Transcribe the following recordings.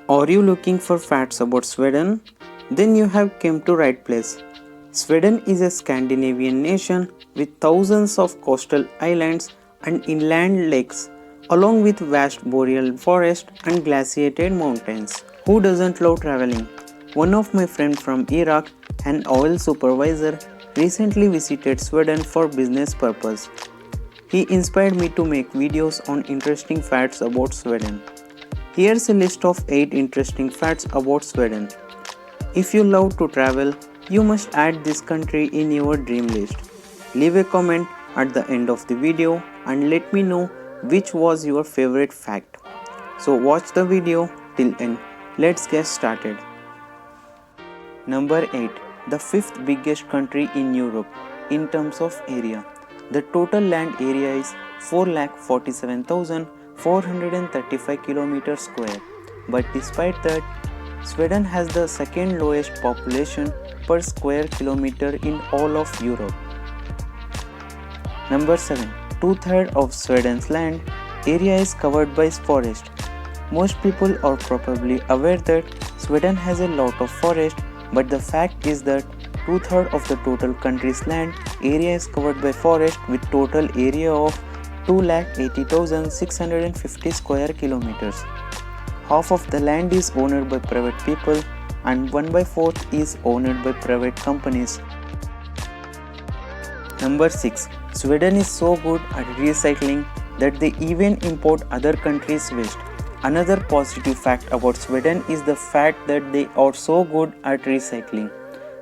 Are you looking for facts about Sweden? Then you have come to right place. Sweden is a Scandinavian nation with thousands of coastal islands and inland lakes, along with vast boreal forest and glaciated mountains. Who doesn't love traveling? One of my friends from Iraq, an oil supervisor, recently visited Sweden for business purpose. He inspired me to make videos on interesting facts about Sweden. Here's a list of 8 interesting facts about Sweden. If you love to travel, you must add this country in your dream list. Leave a comment at the end of the video and let me know which was your favorite fact. So watch the video till end. Let's get started. Number 8. The 5th biggest country in Europe in terms of area. The total land area is 4,47,435 km square. But despite that, Sweden has the second lowest population per square kilometer in all of Europe. Number 7. 2/3 of Sweden's land area is covered by forest. Most people are probably aware that Sweden has a lot of forest, but the fact is that 2/3 of the total country's land area is covered by forest with total area of 280,650 square kilometers. Half of the land is owned by private people and 1/4 is owned by private companies. Number 6. Sweden is so good at recycling that they even import other countries' waste. Another positive fact about Sweden is the fact that they are so good at recycling.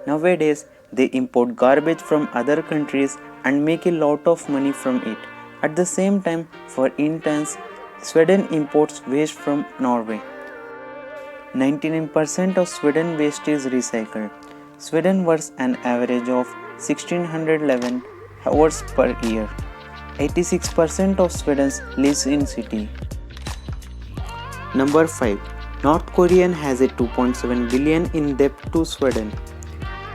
Nowadays, they import garbage from other countries and make a lot of money from it. At the same time, for instance, Sweden imports waste from Norway. 99% of Sweden waste is recycled. Sweden works an average of 1611 hours per year. 86% of Sweden lives in city. Number 5. North Korea has a 2.7 billion in debt to Sweden.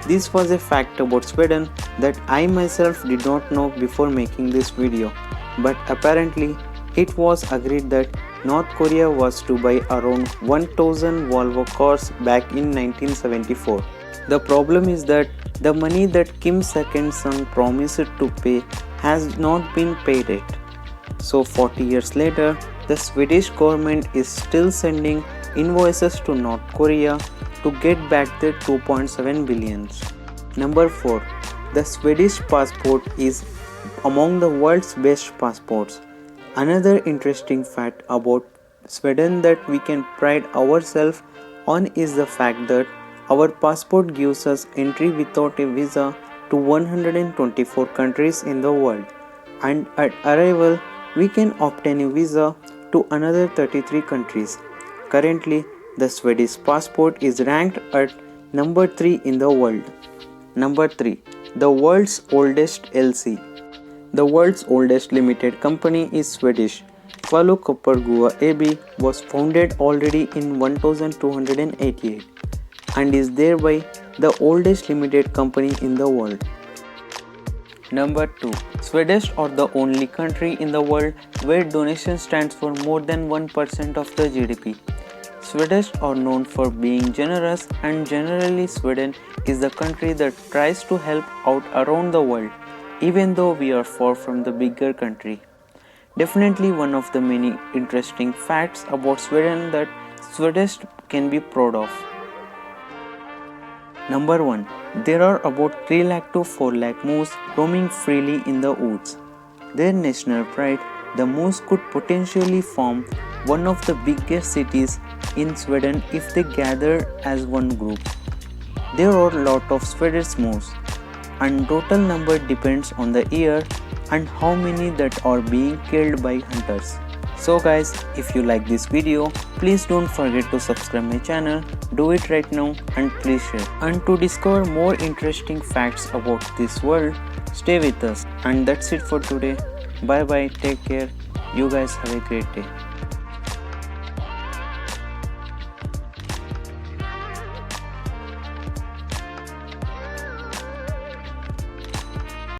This was a fact about Sweden that I myself did not know before making this video, but apparently it was agreed that North Korea was to buy around 1000 Volvo cars back in 1974. The problem is that the money that Kim's second son promised to pay has not been paid yet. So 40 years later, the Swedish government is still sending invoices to North Korea to get back their 2.7 billions. Number 4. The Swedish passport is among the world's best passports. Another interesting fact about Sweden that we can pride ourselves on is the fact that our passport gives us entry without a visa to 124 countries in the world, and at arrival we can obtain a visa to another 33 countries. Currently, the Swedish passport is ranked at number 3 in the world. Number 3. The world's oldest LC. The world's oldest limited company is Swedish. Falu Koppargua AB was founded already in 1288 and is thereby the oldest limited company in the world. Number 2. Sweden are the only country in the world where donation stands for more than 1% of the GDP. Swedes are known for being generous, and generally Sweden is the country that tries to help out around the world, even though we are far from the bigger country. Definitely one of the many interesting facts about Sweden that Swedes can be proud of. Number 1. There are about 3 lakh to 4 lakh moose roaming freely in the woods. Their national pride, the moose could potentially form one of the biggest cities in Sweden if they gather as one group. There are a lot of Swedish moose, and total number depends on the year and how many that are being killed by hunters. So guys, if you like this video, please don't forget to subscribe my channel, do it right now and please share. And to discover more interesting facts about this world, stay with us. And that's it for today. Bye bye, take care. You guys have a great day.